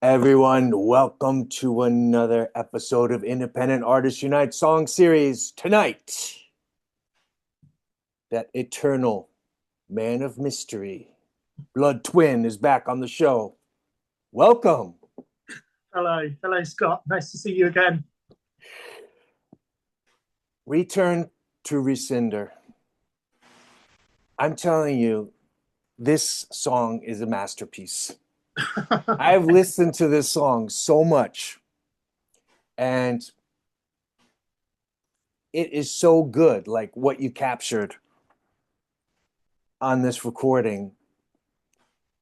Everyone, welcome to another episode of Independent Artists Unite Song Series. Tonight, that eternal man of mystery, Blood Twin, is back on the show. Welcome. Hello, Scott. Nice to see you again. Return to Recinder. I'm telling you, this song is a masterpiece. I've listened to this song so much, and it is so good, like what you captured on this recording.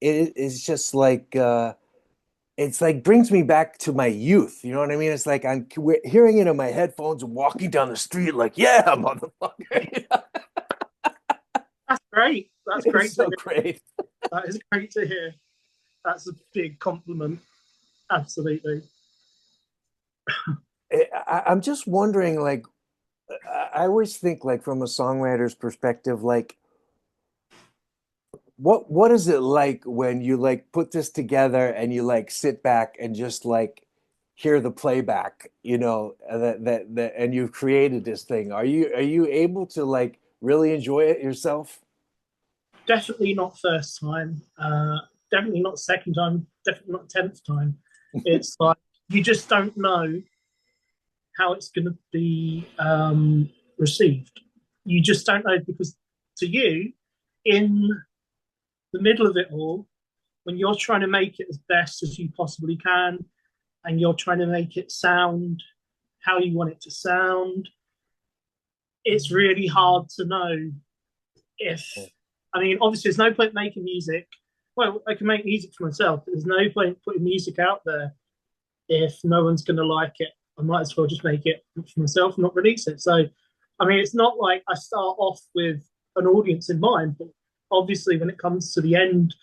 It is just like it's like brings me back to my youth. You know what I mean? It's like I'm hearing it in my headphones and walking down the street, like, yeah, motherfucker. That's great. That's It's great. so great. That is great to hear. That's a big compliment. Absolutely. I'm just wondering, like, I always think, like, from a songwriter's perspective, like, what is it like when you like put this together and you like sit back and just like hear the playback, that and you've created this thing. Are you able to like really enjoy it yourself? Definitely not first time. Definitely not second time. Definitely not 10th time. It's like you just don't know how it's going to be received. You just don't know because to you, in the middle of it all, when you're trying to make it as best as you possibly can, and you're trying to make it sound how you want it to sound, it's really hard to know if, I mean, obviously, there's no point making music. Well, I can make music for myself, but there's no point putting music out there if no one's going to like it. I might as well just make it for myself and not release it. So, I mean, it's not like I start off with an audience in mind, but obviously, when it comes to the end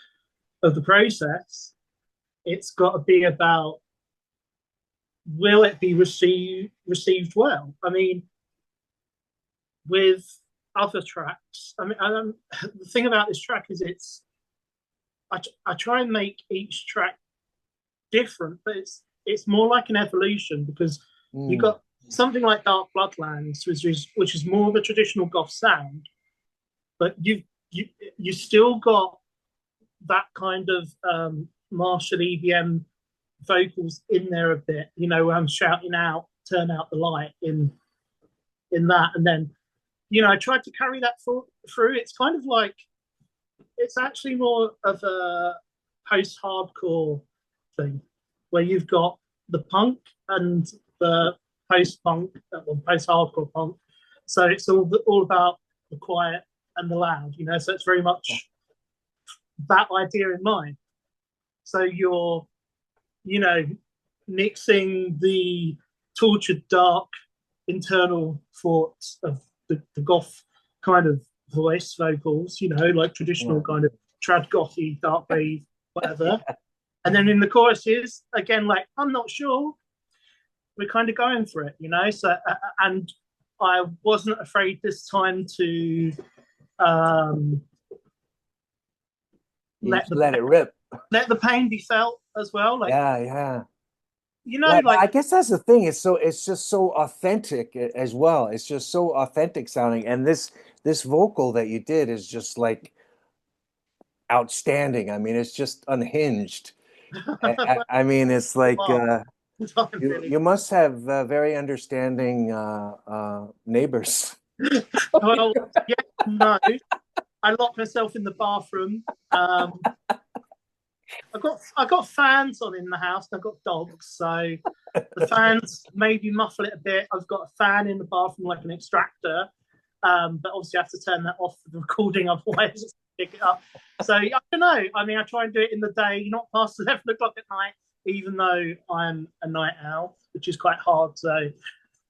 of the process, it's got to be about will it be received well? I mean, with other tracks, the thing about this track is I try and make each track different, but it's more like an evolution because you've got something like Dark Bloodlands, which is more of a traditional goth sound, but you still got that kind of martial EBM vocals in there a bit, where I'm shouting out, turn out the light in that. And then, I tried to carry that through. It's kind of like, it's actually more of a post-hardcore thing where you've got the punk and the post-punk, well, post-hardcore punk. So it's all about the quiet and the loud, so it's very much that idea in mind. So you're, you know, mixing the tortured, dark, internal thoughts of the goth kind of voice vocals, like traditional kind of trad gothy, dark wave, whatever. And then in the choruses, again, like, I'm not sure. We're kind of going for it, So, and I wasn't afraid this time to let it rip. Let the pain be felt as well. Like, Yeah. like I guess that's the thing. It's just so authentic as well. It's just so authentic sounding. And this vocal that you did is just like outstanding. I mean, it's just unhinged. I mean, it's like you must have very understanding neighbors. well, yeah, no. I locked myself in the bathroom. I got fans on in the house. And I've got dogs, so the fans maybe muffle it a bit. I've got a fan in the bathroom like an extractor, but obviously I have to turn that off for the recording, otherwise it's pick it up. So I don't know. I mean, I try and do it in the day, not past 11 o'clock at night, even though I'm a night owl, which is quite hard. So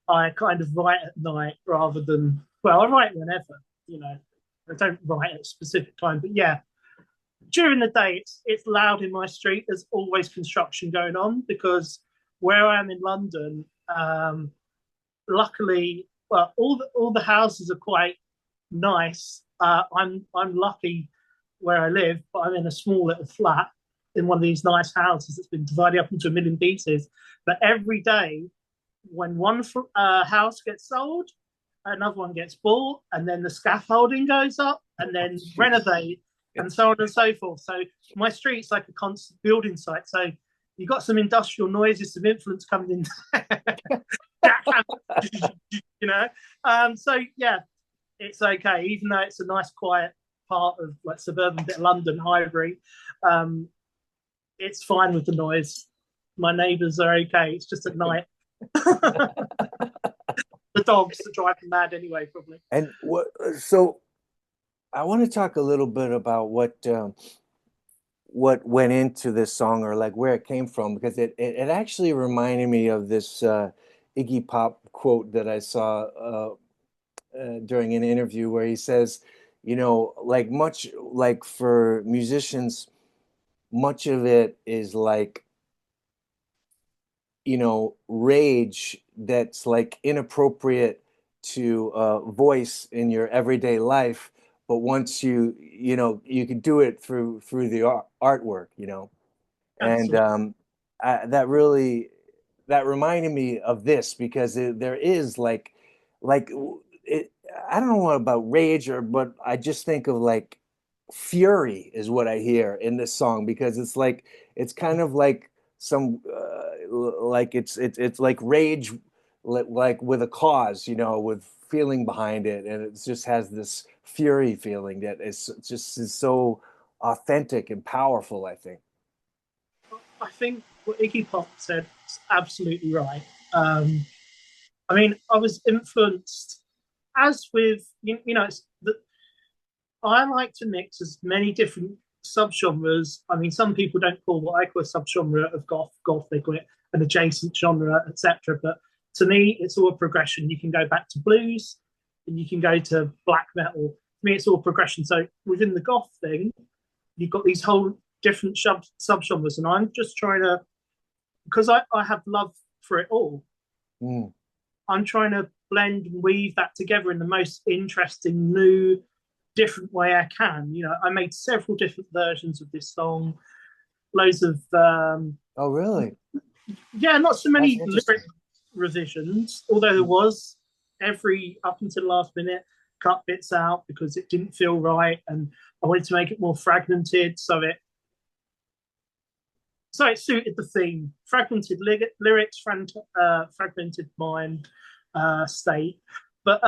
I kind of write at night rather than, well, I write whenever, I don't write at a specific time, but yeah, during the day it's loud in my street. There's always construction going on because where I am in London, luckily, well, all the houses are quite nice. I'm lucky where I live, but I'm in a small little flat in one of these nice houses that's been divided up into a million pieces. But every day, when one house gets sold, another one gets bought, and then the scaffolding goes up, and then renovate, and so on and so forth. So my street's like a constant building site. So you've got some industrial noises, some influence coming in, you know. So yeah, it's okay, even though it's a nice, quiet part of like suburban bit of London, Highbury. It's fine with the noise. My neighbours are okay. It's just at night. The dogs that drive me mad anyway, probably. And so I want to talk a little bit about what went into this song, or like where it came from, because it actually reminded me of this Iggy Pop quote that I saw during an interview, where he says, you know, like much like for musicians, much of it is like, you know, rage that's like inappropriate to voice in your everyday life, but once you know, you can do it through the artwork, you know. And Absolutely. that really, that reminded me of this, because there is like it, I don't know about rage, or but I just think of like fury is what I hear in this song, because it's like, it's kind of like some like it's like rage, like with a cause, you know, with feeling behind it, and it just has this fury feeling that is just is so authentic and powerful, I think. I think what Iggy Pop said is absolutely right. I mean, I was influenced, as with you know, it's that I like to mix as many different subgenres. I mean, some people don't call what I call a subgenre of goth. They call it an adjacent genre, etc. But to me, it's all a progression. You can go back to blues, and you can go to black metal. To me, it's all progression. So within the goth thing, you've got these whole different subgenres, and I'm just trying to, because I have love for it all. Mm. I'm trying to blend and weave that together in the most interesting, new, different way I can. You know, I made several different versions of this song, loads of Oh, really? yeah, not so That's many interesting. lyric revisions, although there was every up until the last minute cut bits out because it didn't feel right, and I wanted to make it more fragmented so it suited the theme. Fragmented lyrics, fragmented mind state. But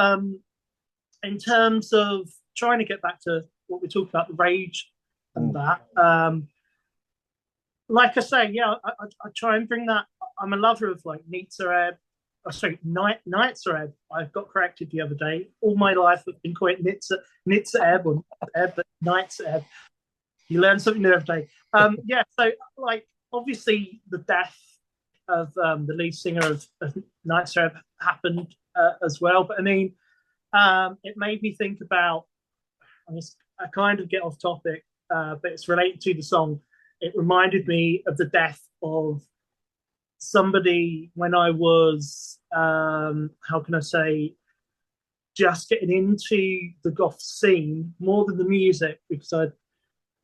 in terms of trying to get back to what we talked about, the rage and Mm. that, like I say, yeah, I try and bring that. I'm a lover of like Nietzsche. Sorry, Nietzsche. I got corrected the other day. All my life I've been calling it Nietzsche or but Nietzsche. You learn something new every day. Yeah, so like obviously the death of the lead singer of Nietzsche happened as well. But I mean, it made me think about. I kind of get off topic, but it's related to the song. It reminded me of the death of somebody when I was, how can I say, just getting into the goth scene more than the music, because I'd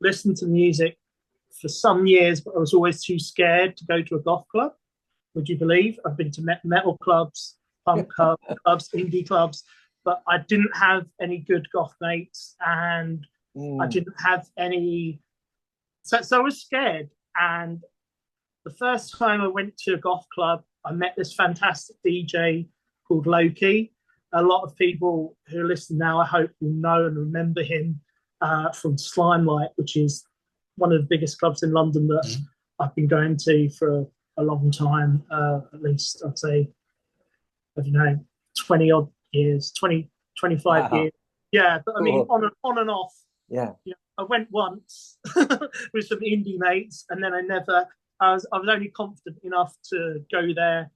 listened to music for some years, but I was always too scared to go to a goth club. Would you believe? I've been to metal clubs, punk clubs, indie clubs, but I didn't have any good goth mates, and I Mm. didn't have any. So I was scared. And the first time I went to a goth club, I met this fantastic DJ called Loki. A lot of people who listen now, I hope, will know and remember him from Slimelight, which is one of the biggest clubs in London that I've been going to for a long time, at least I'd say, I don't know, 20 odd years, 20, 25 Wow. years. Yeah, but I mean, Cool. on and off. Yeah. You know, I went once with some indie mates, and then I was only confident enough to go there.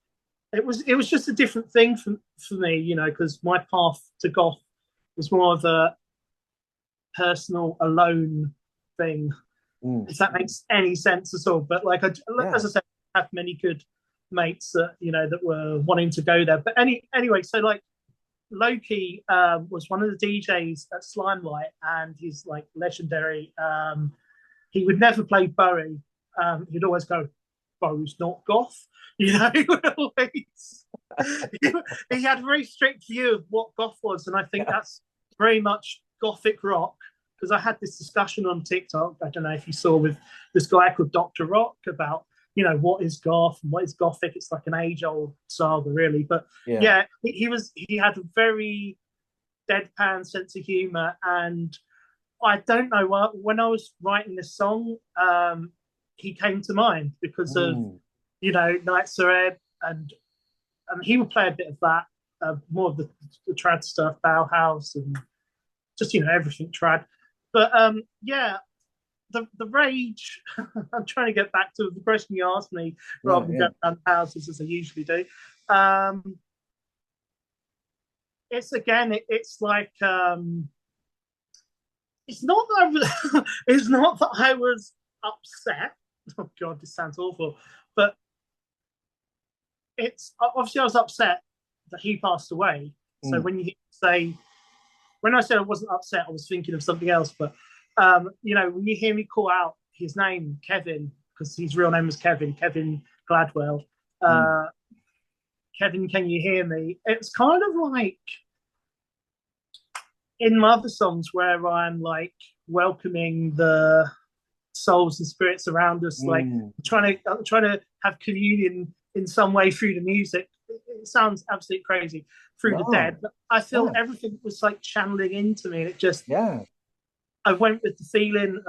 It was just a different thing for me, you know, because my path to goth was more of a personal, alone thing, Mm. if that makes any sense at all. But like, Yeah. as I said, I have many good mates that you know that were wanting to go there. But anyway, so like Loki was one of the DJs at Slimelight, and he's like legendary. He would never play Bowie. he'd always go, Bo's not goth. You know, he would always, he, he had a very strict view of what goth was. And I think Yeah. that's very much gothic rock. Because I had this discussion on TikTok, I don't know if you saw, with this guy called Dr. Rock about, what is goth and what is gothic. It's like an age-old saga, really. But Yeah. yeah, he had a very deadpan sense of humor, and I don't know what, when I was writing this song, he came to mind because of Mm. Night Sareb, and he would play a bit of that, more of the trad stuff, Bauhaus, and just everything trad. But yeah, the rage. I'm trying to get back to the question you asked me Yeah. rather than Yeah. going around houses as I usually do. Um, it's again, it's like it's not that it's not that I was upset. Oh God, this sounds awful, but it's obviously I was upset that he passed away. So Mm. when I said I wasn't upset, I was thinking of something else. But when you hear me call out his name, Kevin, because his real name was Kevin Gladwell. Mm. Uh, Kevin, can you hear me? It's kind of like in my other songs where I'm like welcoming the souls and spirits around us, like Mm. trying to have communion in some way through the music. It sounds absolutely crazy, through the dead, No. but I feel Yeah. everything was like channeling into me. And it just, Yeah. I went with the feeling.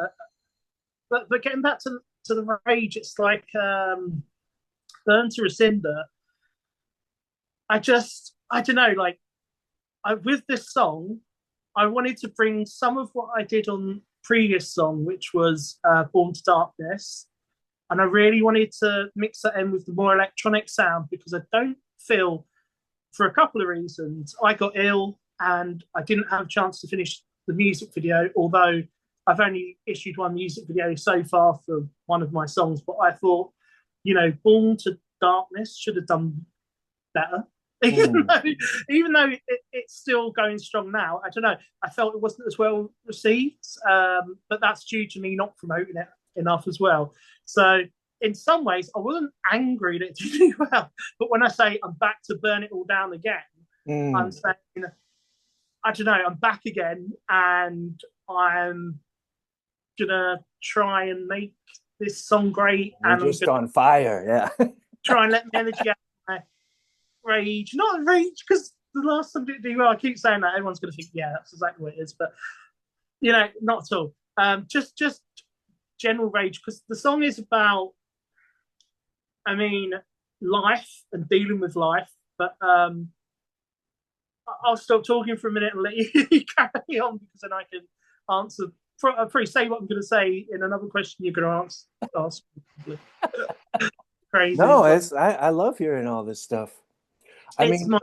But getting back to the rage, it's like Burn to Recinder. I don't know, like with this song, I wanted to bring some of what I did on previous song, which was Born to Darkness, and I really wanted to mix that in with the more electronic sound because I don't feel, for a couple of reasons, I got ill and I didn't have a chance to finish the music video, although I've only issued one music video so far for one of my songs. But I thought, Born to Darkness should have done better. Even Mm. though, even though it's still going strong now, I don't know. I felt it wasn't as well received, but that's due to me not promoting it enough as well. So in some ways, I wasn't angry that it didn't do well. But when I say I'm back to burn it all down again, I'm Mm. saying, I don't know, I'm back again and I'm gonna try and make this song great, You're and I'm just gonna on fire. Yeah. try and let my energy out of my rage. Not rage, because the last time didn't do well. I keep saying that. Everyone's gonna think, yeah, that's exactly what it is. But not at all. Just general rage, because the song is about, I mean, life and dealing with life. But I'll stop talking for a minute and let you carry on, because then I can answer. I'll probably say what I'm going to say in another question you're going to ask crazy, No, but I love hearing all this stuff. I it's mean, my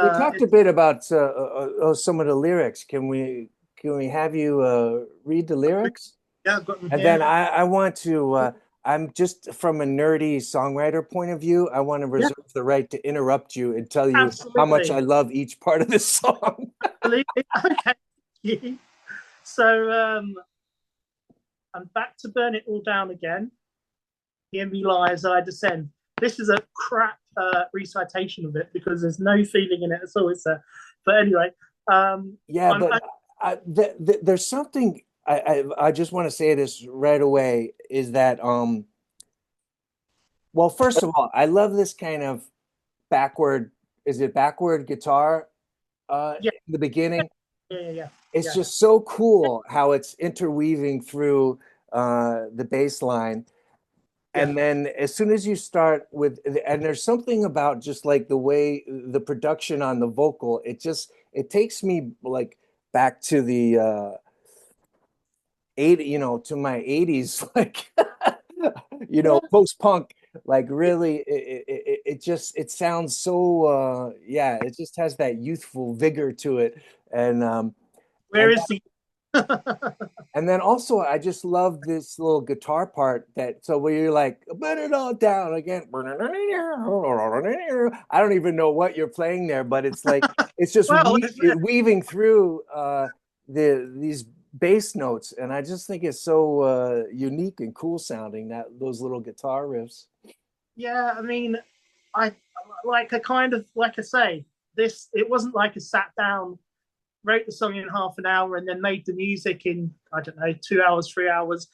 we talked a it's, bit about some of the lyrics. Can we have you read the lyrics? yeah, I've got them And here. then I want to, I'm just from a nerdy songwriter point of view, I want to Yeah, reserve the right to interrupt you and tell you how much I absolutely, love each part of this song. absolutely. Okay. So I'm back to burn it all down again. Hear me lie as I descend. This is a crap recitation of it because there's no feeling in it at all. But anyway, Yeah, I'm but there's something I just want to say this right away is that well, first of all, I love this kind of backward, is it backward guitar yeah, in the beginning? yeah. It's Yeah. just so cool how it's interweaving through the bass line. Yeah. And then as soon as you start with, and there's something about just like the way the production on the vocal, it takes me like back to the 80, to my 80s, like, Yeah. post-punk, like really, it sounds so, yeah, it just has that youthful vigor to it. And, Where and is he? And then also, I just love this little guitar part that, so where you're like, burn it all down again. I don't even know what you're playing there, but it's like, it's just Well, weaving through these bass notes, and I just think it's so unique and cool sounding, that those little guitar riffs. Yeah, I mean, I like a kind of like I say, this it wasn't like a sat down, wrote the song in half an hour, and then made the music in I don't know 2 hours, 3 hours.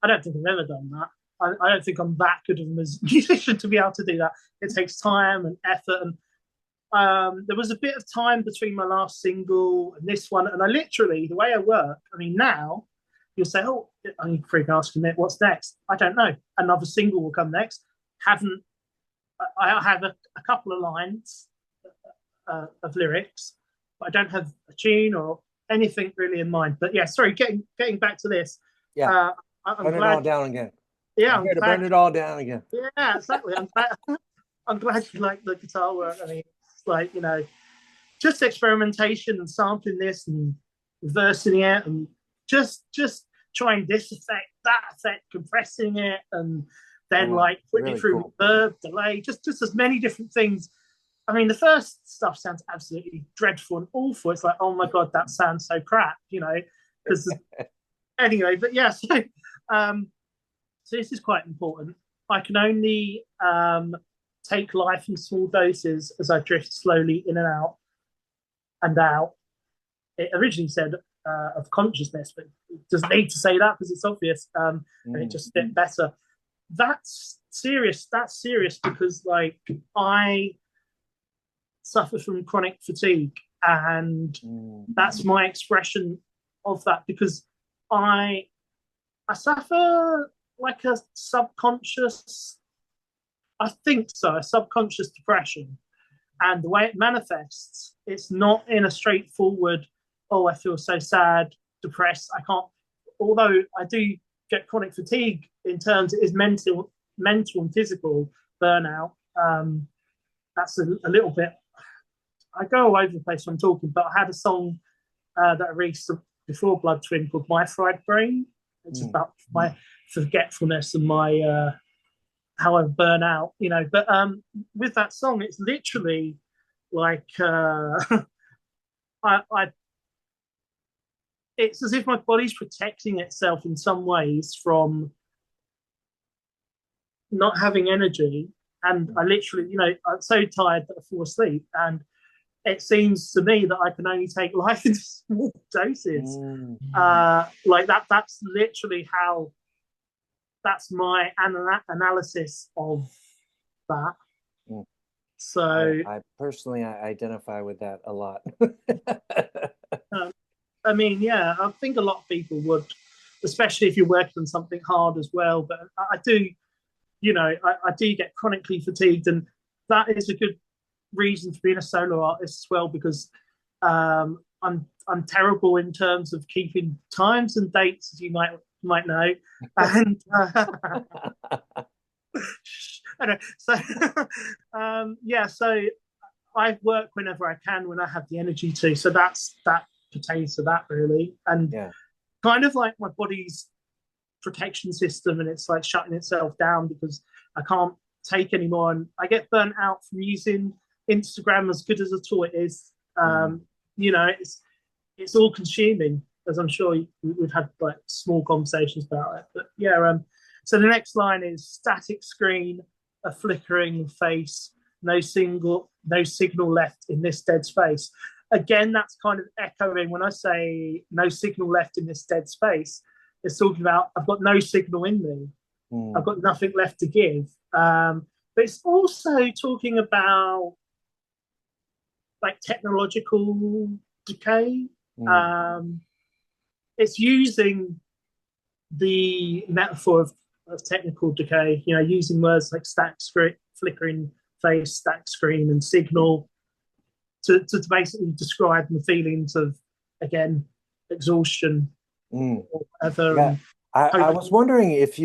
I don't think I've ever done that. I don't think I'm that good of a musician to be able to do that. It takes time and effort, and there was a bit of time between my last single and this one, and I literally the way I work. I mean, now you'll say, "Oh, I'm freaking asking me what's next." I don't know. Another single will come next. Haven't I have a couple of lines of lyrics, but I don't have a tune or anything really in mind. But yeah, sorry, getting back to this. Yeah, Uh, I'm burn it all glad. down again. Yeah, I'm I'm here to burn glad. it all down again. Yeah, exactly. I'm glad. I'm glad you like the guitar work. I mean, it's like just experimentation and sampling this and reversing it and just trying this effect, that effect, compressing it, and then Wow, like putting it really through cool. reverb, delay, just as many different things. I mean, the first stuff sounds absolutely dreadful and awful. It's like, oh my god, that sounds so crap, because anyway. But yeah, um, so this is quite important. I can only take life in small doses as I drift slowly in and out and out. It originally said of consciousness, but it doesn't need to say that because it's obvious, and it just fit better. That's serious. That's serious because, like, I suffer from chronic fatigue, and that's my expression of that because I I suffer like a subconscious. I think so, a subconscious depression, and the way it manifests, it's not in a straightforward, oh, I feel so sad, depressed, I can't. Although I do get chronic fatigue in terms it is mental and physical burnout. That's a little bit. I go all over the place when I'm talking, but I had a song that I released before Blood Twin called "My Fried Brain." It's about my forgetfulness and my how I burn out, But with that song, it's literally like I it's as if my body's protecting itself in some ways from not having energy, and I literally, I'm so tired that I fall asleep, and it seems to me that I can only take life in small doses. Like that. That's literally how. That's my analysis of that. Mm. So, I personally I identify with that a lot. I mean, yeah, I think a lot of people would, especially if you're working on something hard as well. But I do, I do get chronically fatigued, and that is a good reason for being a solo artist as well because I'm terrible in terms of keeping times and dates, as you might know, and I know. So yeah, so I work whenever I can when I have the energy to. So that pertains to that really, and Yeah. kind of like my body's protection system, and it's like shutting itself down because I can't take anymore, and I get burnt out from using Instagram as good as a tool it is. It's all consuming, as I'm sure we've had like small conversations about it. But yeah, so the next line is static screen, a flickering face, no signal left in this dead space. Again, that's kind of echoing when I say no signal left in this dead space. It's talking about I've got no signal in me. I've got nothing left to give. But it's also talking about like technological decay. It's using the metaphor of technical decay, using words like static screen, flickering face, static screen, and signal to basically describe the feelings of, again, exhaustion or whatever. Yeah. And I was wondering if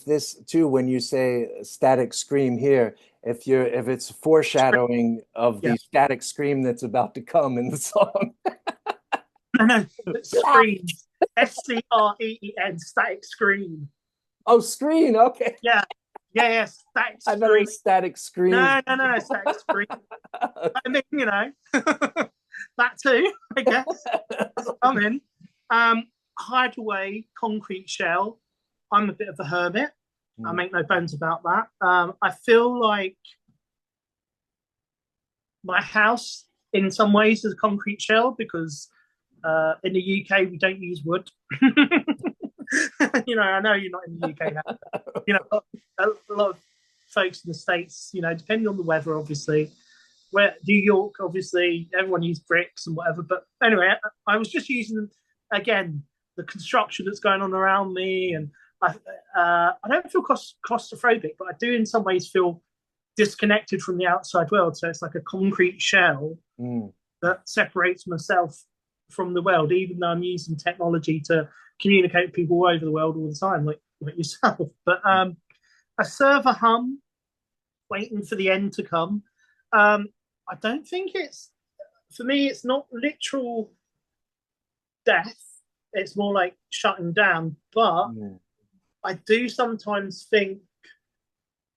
this too, when you say static scream here, if it's foreshadowing of yeah, the static scream that's about to come in the song. no, screen, SCREEN, static screen. Oh, screen. Okay. Yeah, yeah, static I thought it screen. was static scream. No, static screen. I mean, that too, I guess. I'm in. hide away, concrete shell. I'm a bit of a hermit. I make no bones about that. I feel like my house, in some ways, is a concrete shell because in the UK we don't use wood. I know you're not in the UK now. A lot of folks in the States, depending on the weather, obviously. Where New York, obviously, everyone uses bricks and whatever. But anyway, I was just using, again, the construction that's going on around me. And I don't feel claustrophobic, but I do in some ways feel disconnected from the outside world. So it's like a concrete shell that separates myself from the world, even though I'm using technology to communicate with people all over the world all the time, like yourself. But a server hum, waiting for the end to come. I don't think for me, it's not literal death. It's more like shutting down. But I do sometimes think,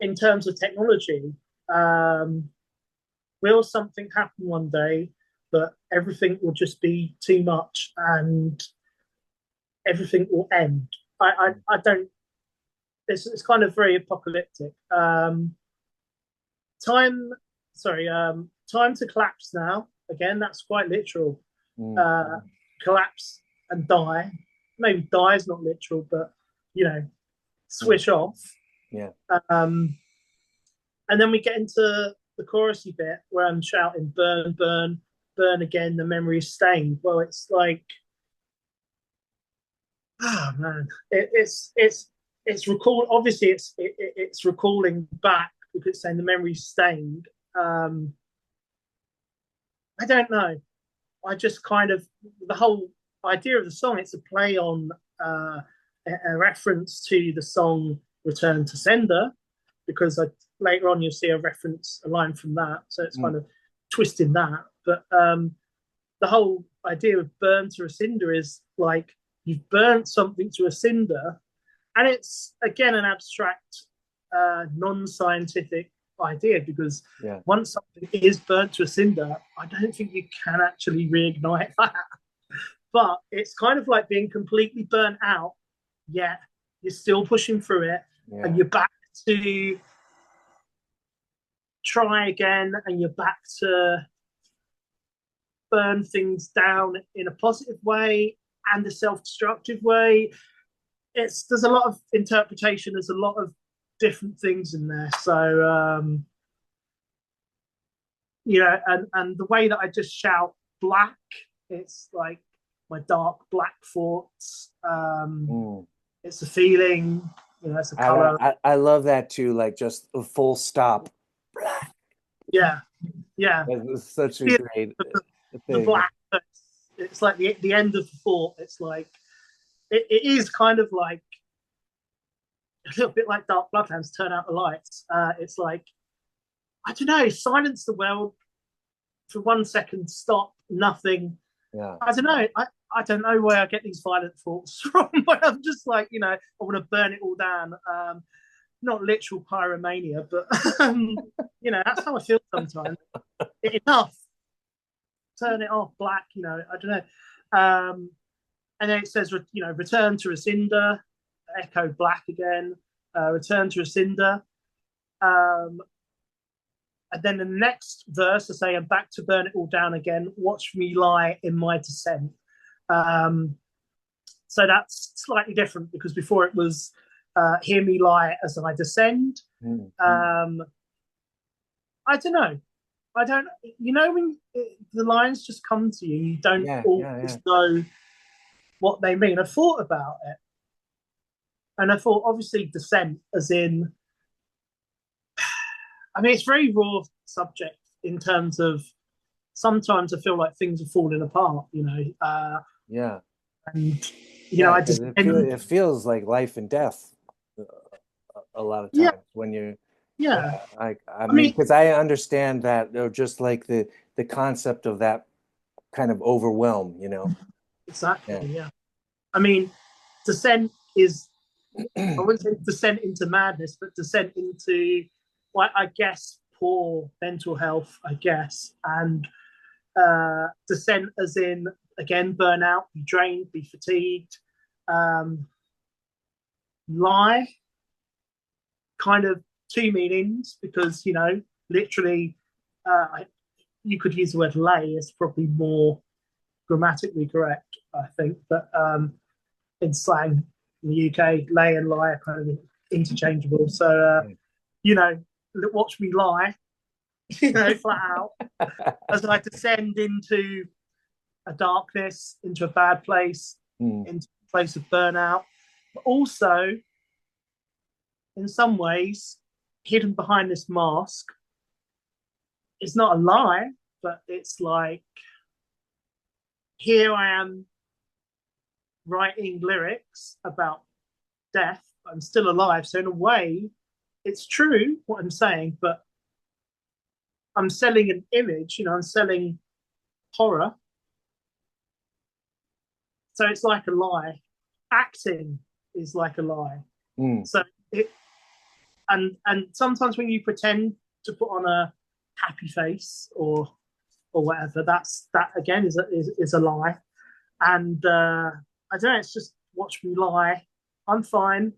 in terms of technology, will something happen one day that everything will just be too much and everything will end? I don't. It's kind of very apocalyptic. Time to collapse now. Again, that's quite literal. Collapse and die. Maybe die is not literal, but switch off. Yeah. And then we get into the chorusy bit where I'm shouting, "Burn, burn, burn again. The memory is stained." Well, it's like, oh man, it's recall. Obviously, it's recalling back because it's saying the memory's stained. I don't know. I just kind of, the whole idea of the song, it's a play on a reference to the song Return to Sender, because later on you'll see a line from that. So it's kind of twisting that. But the whole idea of burn to a cinder is like you've burnt something to a cinder. And it's, again, an abstract, non-scientific idea, because once something is burnt to a cinder, I don't think you can actually reignite that. But it's kind of like being completely burnt out, yet you're still pushing through it, and you're back to try again, and you're back to burn things down in a positive way and a self-destructive way. There's a lot of interpretation. There's a lot of different things in there. So, and the way that I just shout black, it's like my dark black thoughts. It's a feeling, it's a color. I love that too. Like just a full stop. Black. Yeah. It's such a great thing. The black. It's like the end of the thought. It's like, it is kind of like a little bit like Dark Bloodhounds, turn out the lights. It's like, I don't know, silence the world for 1 second, stop, nothing. I don't know. I don't know where I get these violent thoughts from. I'm just like, I want to burn it all down. Not literal pyromania, but that's how I feel sometimes. Enough. Turn it off, black. I don't know. And then it says, return to Recinder, echo black again, return to Recinder. And then the next verse, I say, I'm back to burn it all down again. Watch me lie in my descent. So that's slightly different, because before it was hear me lie as I descend. I don't know. When the lines just come to you, you don't always know what they mean. I thought about it, and I thought, obviously, descent, as in, it's very raw subject in terms of, sometimes I feel like things are falling apart, and I just it feels like life and death a lot of times when you're I mean, because I understand that, or just like the concept of that kind of overwhelm, Exactly. Descent is, I wouldn't say descent into madness, but descent into, I guess, poor mental health, I guess, and descent as in, again, burnout, be drained, be fatigued, lie, kind of two meanings, because literally, you could use the word lay as probably more grammatically correct, I think. But in slang in the UK, lay and lie are kind of interchangeable. So watch me lie, flat out, as I descend into a darkness, into a bad place, into a place of burnout. But also, in some ways, hidden behind this mask, it's not a lie, but it's like, here I am writing lyrics about death. I'm still alive. So in a way, it's true what I'm saying, but I'm selling an image, I'm selling horror. So it's like a lie. Acting is like a lie. So and sometimes when you pretend to put on a happy face or whatever, that again is a lie. And I don't know, it's just watch me lie. I'm fine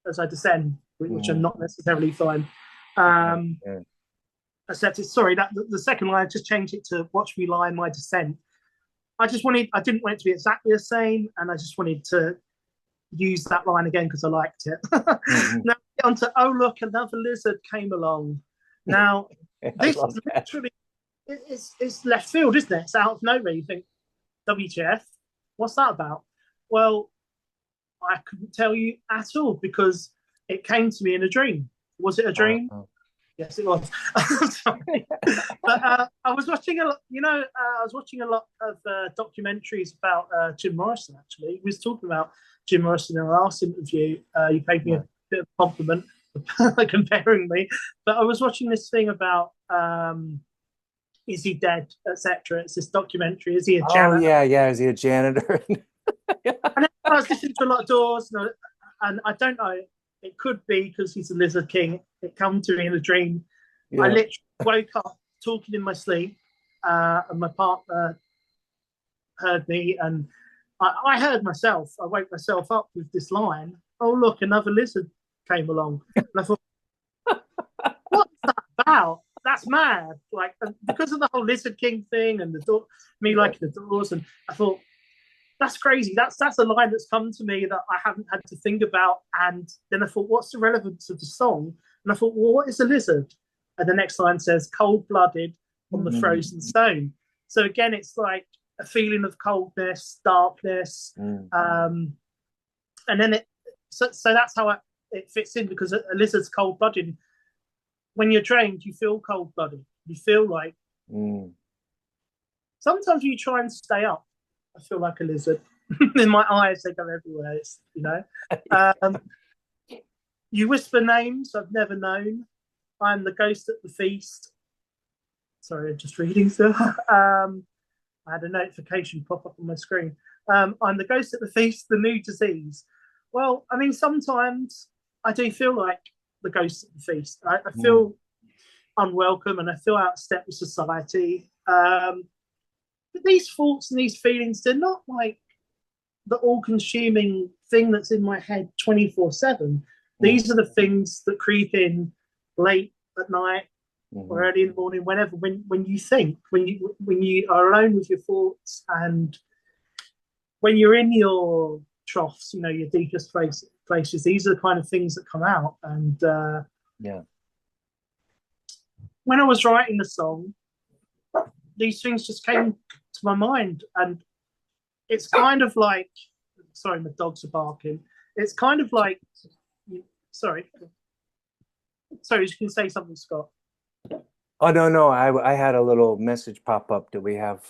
as I descend, which I'm not necessarily fine. Except sorry, that the second line, I just changed it to watch me lie in my descent. I didn't want it to be exactly the same, and I just wanted to use that line again because I liked it. Now on to oh look, another lizard came along. Now this literally it's left field, isn't it? It's out of nowhere. You think, WTF? What's that about? Well, I couldn't tell you at all because it came to me in a dream. Was it a dream? Yes, it was. Sorry. But I was watching a lot, I was watching a lot of documentaries about Jim Morrison, actually. We was talking about Jim Morrison in our last interview. You paid me a bit of a compliment for comparing me. But I was watching this thing about is he dead, etc. It's this documentary. Is he a janitor? Oh, yeah. Is he a janitor? And I was listening to a lot of doors, and I don't know. It could be because he's a lizard king. It come to me in a dream. I literally woke up talking in my sleep, and my partner heard me, and I heard myself. I woke myself up with this line. Oh look, another lizard came along, and I thought, what's that about? That's mad. Like, because of the whole lizard king thing and me liking the doors, and I thought, that's crazy. That's a line that's come to me that I haven't had to think about. And then I thought, what's the relevance of the song? And I thought, well, what is a lizard? And the next line says, cold-blooded on the frozen stone. So again, it's like a feeling of coldness, darkness. And then so that's how it fits in, because a lizard's cold-blooded. When you're trained, you feel cold-blooded. You feel like sometimes you try and stay up. I feel like a lizard. In my eyes, they go everywhere. It's, you whisper names I've never known. I'm the ghost at the feast. Sorry, I'm just reading through. I had a notification pop up on my screen. I'm the ghost at the feast, the new disease. Well, I mean, sometimes I do feel like the ghost at the feast. I feel unwelcome and I feel out of step with society. But these thoughts and these feelings, they're not like the all-consuming thing that's in my head 24/7. These are the things that creep in late at night or early in the morning, whenever, when you think, when you are alone with your thoughts, and when you're in your troughs, your deepest places. These are the kind of things that come out. And when I was writing the song, these things just came to my mind, and it's kind of like, sorry, my dogs are barking. It's kind of like, sorry, you can say something, Scott. Oh, no. I had a little message pop up. Do we have,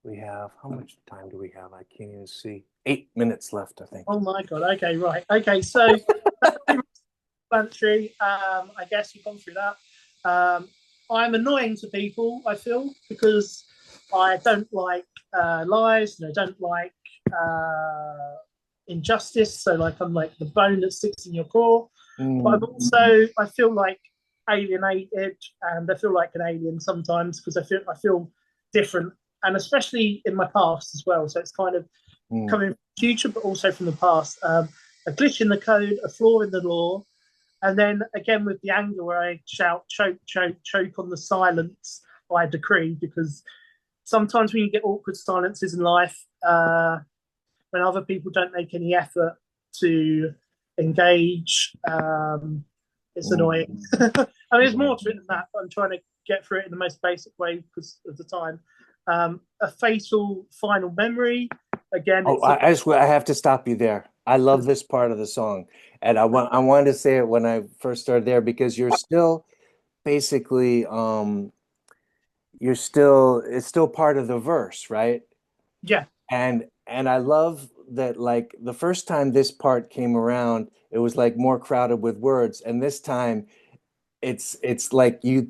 how much time do we have? I can't even see. 8 minutes left, I think. Oh my God. Okay, right. Okay, so explanatory. I guess you've gone through that. I'm annoying to people, I feel, because I don't like lies, and I don't like injustice. So, like, I'm like the bone that sticks in your core. But I feel like alienated, and I feel like an alien sometimes, because I feel different, and especially in my past as well. So it's kind of coming from future, but also from the past. A glitch in the code, a flaw in the law, and then again with the anger where I shout, choke, choke, choke on the silence. I decree, because sometimes when you get awkward silences in life, when other people don't make any effort to engage, it's annoying. I mean, there's more to it than that, but I'm trying to get through it in the most basic way because of the time. A fatal final memory. Again, Oh, I have to stop you there. I love this part of the song, and I wanted to say it when I first started there because you're still basically you're still it's still part of the verse, right? yeah, And I love that like the first time this part came around, it was like more crowded with words, and this time it's like you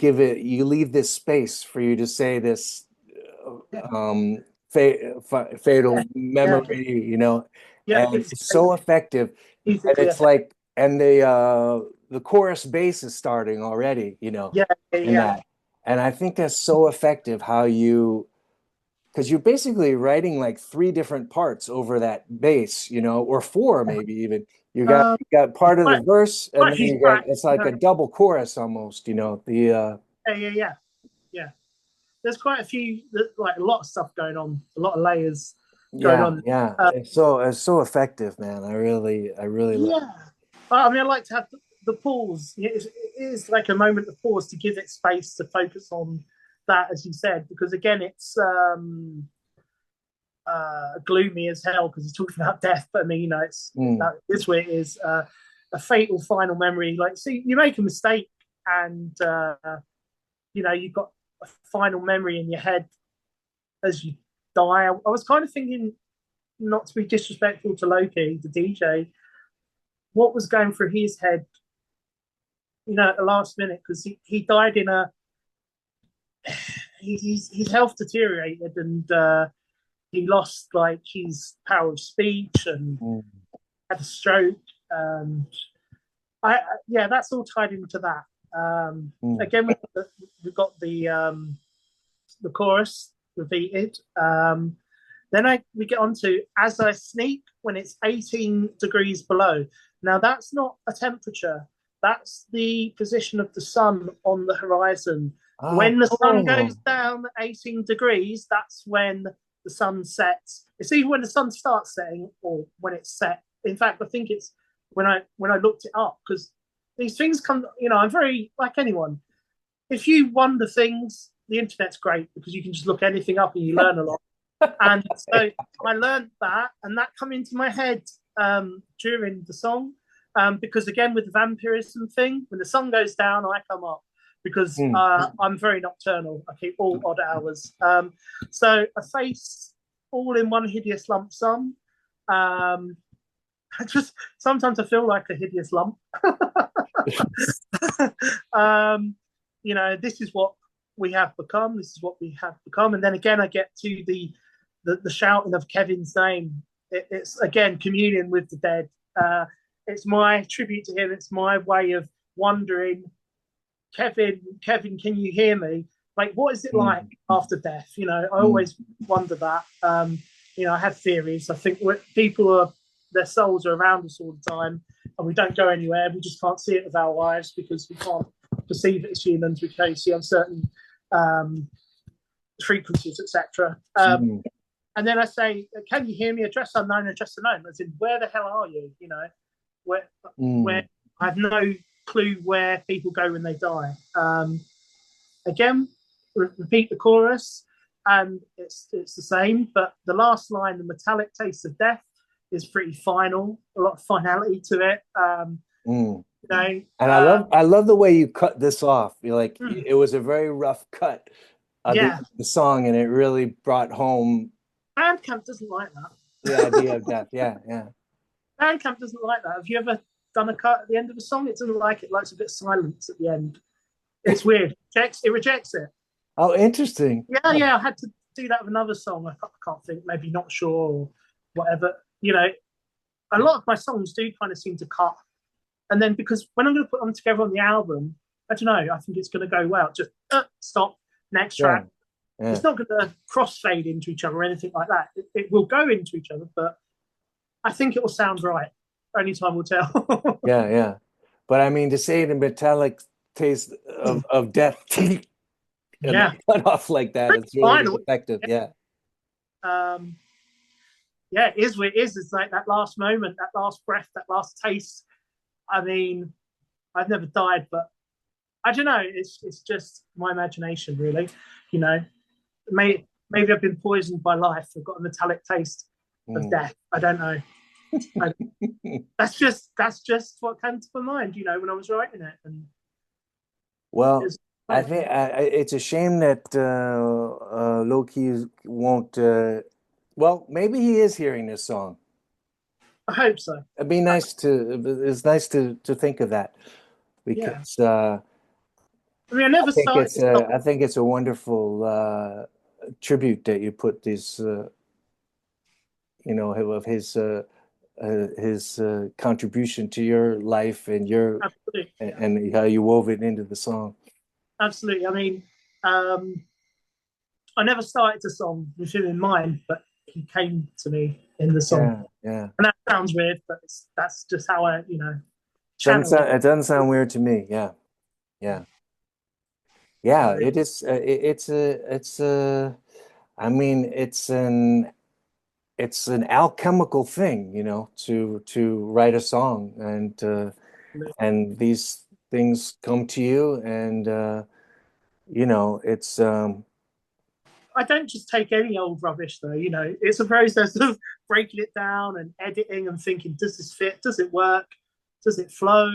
leave this space for you to say this yeah, fatal yeah, yeah, memory, you know, yeah. and it's so effective. And Musically it's effective. like, and the chorus bass is starting already, you know, Yeah, yeah, in yeah, that. And I think that's so effective how you, because you're basically writing like three different parts over that bass, you know, or four maybe even. You got part of the quite, verse, and quite a then few you got tracks. it's like a double chorus almost, you know. The Yeah, yeah, yeah, yeah. There's quite a few, like a lot of stuff going on, a lot of layers going Yeah, on. yeah. Uh, It's so effective, man. I really love yeah, I mean, I like to have the pause. It is like a moment of pause to give it space to focus on that, as you said, because again, it's gloomy as hell because it's talking about death. But I mean, it's it. Mm, that this way it is a fatal final memory. Like, see, you make a mistake, and you've got a final memory in your head as you die. I was kind of thinking, not to be disrespectful to Loki, the DJ, what was going through his head, at the last minute, because he died in a his health deteriorated, and he lost like his power of speech and mm, had a stroke. And yeah, that's all tied into that. mm. Again, we've got the chorus repeated. Then we get on to As I Sneak when it's 18 degrees below. Now, that's not a temperature, that's the position of the sun on the horizon. When the sun Oh, goes down 18 degrees, that's when the sun sets. It's either when the sun starts setting or when it's set. In fact, I think it's when I looked it up, because these things come, I'm very like anyone. If you wonder things, the internet's great because you can just look anything up and you learn a lot. And so I learned that, and that come into my head during the song. Because again, with the vampirism thing, when the sun goes down, I come up because mm. I'm very nocturnal. I keep all odd hours. So a face all in one hideous lump sum. Um, I just sometimes I feel like a hideous lump. um, this is what we have become. This is what we have become. And then again, I get to the shouting of Kevin's name. It's again communion with the dead. It's my tribute to him. It's my way of wondering, Kevin, Kevin, can you hear me? Like, what is it like Mm, after death? I mm, always wonder that. I have theories. I think people their souls are around us all the time, and we don't go anywhere. We just can't see it with our eyes because we can't perceive it as humans. We can only see on certain um, frequencies, etc. mm, And then I say, "Can you hear me? Address unknown, address unknown." As in, where the hell are you? Where where mm, I have no clue where people go when they die. Again, repeat the chorus, and it's the same. But the last line, the metallic taste of death, is pretty final. A lot of finality to it. mm. You know, And uh, I love the way you cut this off. You're like mm, it was a very rough cut of yeah, the song, and it really brought home Bandcamp doesn't like the that. idea of death. Yeah, yeah. Bandcamp doesn't like that. Have you ever done a cut at the end of a song? It doesn't like it. It likes a bit of silence at the end. It's weird. It rejects it. Oh, interesting. Yeah, yeah. I had to do that with another song. I can't think. Maybe Not Sure or whatever. A lot of my songs do kind of seem to cut, and then because when I'm going to put them together on the album, I don't know. I think it's going to go well. Just stop. Next Yeah, track. yeah. It's not going to crossfade into each other or anything like that. It will go into each other, but I think it will sound right. Only time will tell. Yeah, yeah. But I mean, to say the metallic taste of death and then Yeah, cut off like that, pretty it's really final. effective. Yeah. Um, yeah, it is what it is. It's like that last moment, that last breath, that last taste. I mean, I've never died, but I don't know. It's just my imagination, really. You know, maybe I've been poisoned by life. I've got a metallic taste of Mm. death. I don't know. I, that's just what came to my mind. You know, when I was writing it, and Well, it's I funny. think it's a shame that Loki won't. Well, maybe he is hearing this song. I hope so. It'd be nice to. It's nice to think of that Yeah. because I mean, I never started this song. I think it's a wonderful tribute that you put this. You know, of his contribution to your life and your Absolutely. Yeah. and how you wove it into the song. Absolutely. I mean, um, I never started the song with him in mind, but he came to me in the song. Yeah, yeah. And that sounds weird, but that's just how I, channeled it. It doesn't sound weird to me. Yeah, yeah, yeah. So It is. It's a. I mean, it's an alchemical thing, you know, to write a song, and these things come to you, and you know, it's I don't just take any old rubbish though. It's a process of breaking it down and editing and thinking, does this fit? Does it work? Does it flow?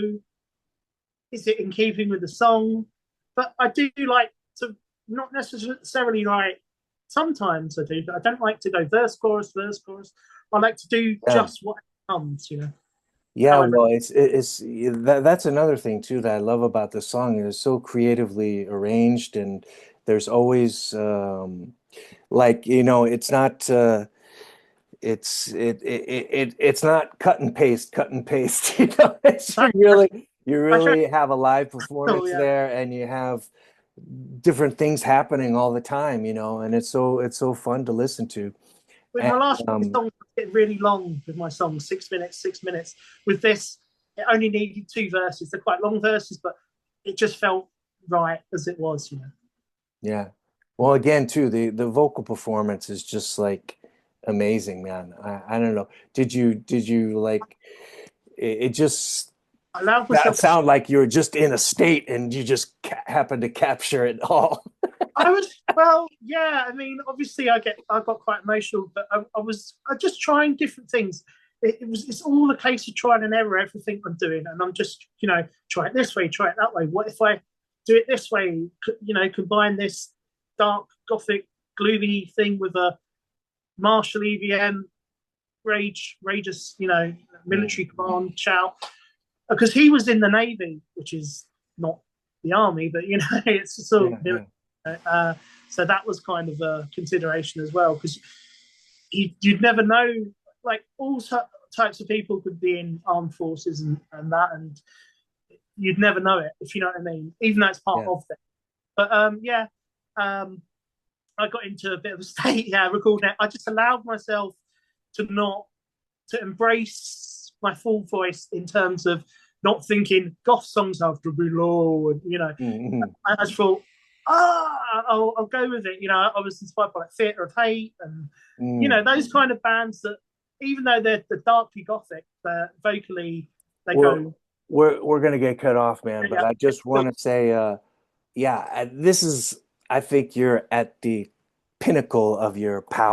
Is it in keeping with the song? But I do like to not necessarily write. Sometimes I do, but I don't like to go verse, chorus, verse, chorus. I like to do yeah. just what comes. Yeah, However, well, that's another thing too that I love about the song. It's so creatively arranged, and there's always like, you know, it's not it's not cut and paste. You know, you I show really have a live oh performance yeah. there, and you have different things happening all the time. You know, and it's so fun to listen to. With And my last um, song, getting really long with my song, 6 minutes, 6 minutes. With this, it only needed two verses. They're quite long verses, but it just felt right as it was. Yeah. Well, again, too, the vocal performance is just like amazing, man. I don't know. Did you like it just I allowed that myself. sound like you were just in a state and you just ca happened to capture it all? I would. Well, yeah. I mean, obviously, I got quite emotional, but I just trying different things. It's all a case of trial and error. Everything I'm doing, and I'm just try it this way, try it that way. What if I do it this way? Combine this dark gothic gloomy thing with a martial EVM rageous, military Mm. command shout. Because he was in the Navy, which is not the army, but it's sort Yeah, of yeah. so that was kind of a consideration as well, because you'd never know, like all types of people could be in armed forces and that, and you'd never know it, if you know what I mean, even though it's part Yeah. of them. But yeah, um, I got into a bit of a state, yeah, recording it. I just allowed myself to not to embrace my full voice in terms of not thinking goth songs have to be low, and Mm-hmm. I just thought, I'll go with it. I was inspired by like Theatre of Hate and Mm. those kind of bands that, even though they're darkly gothic, they're vocally they We're go, we're gonna get cut off, man, but yeah, I just want to say yeah, this is I think you're at the pinnacle of your power.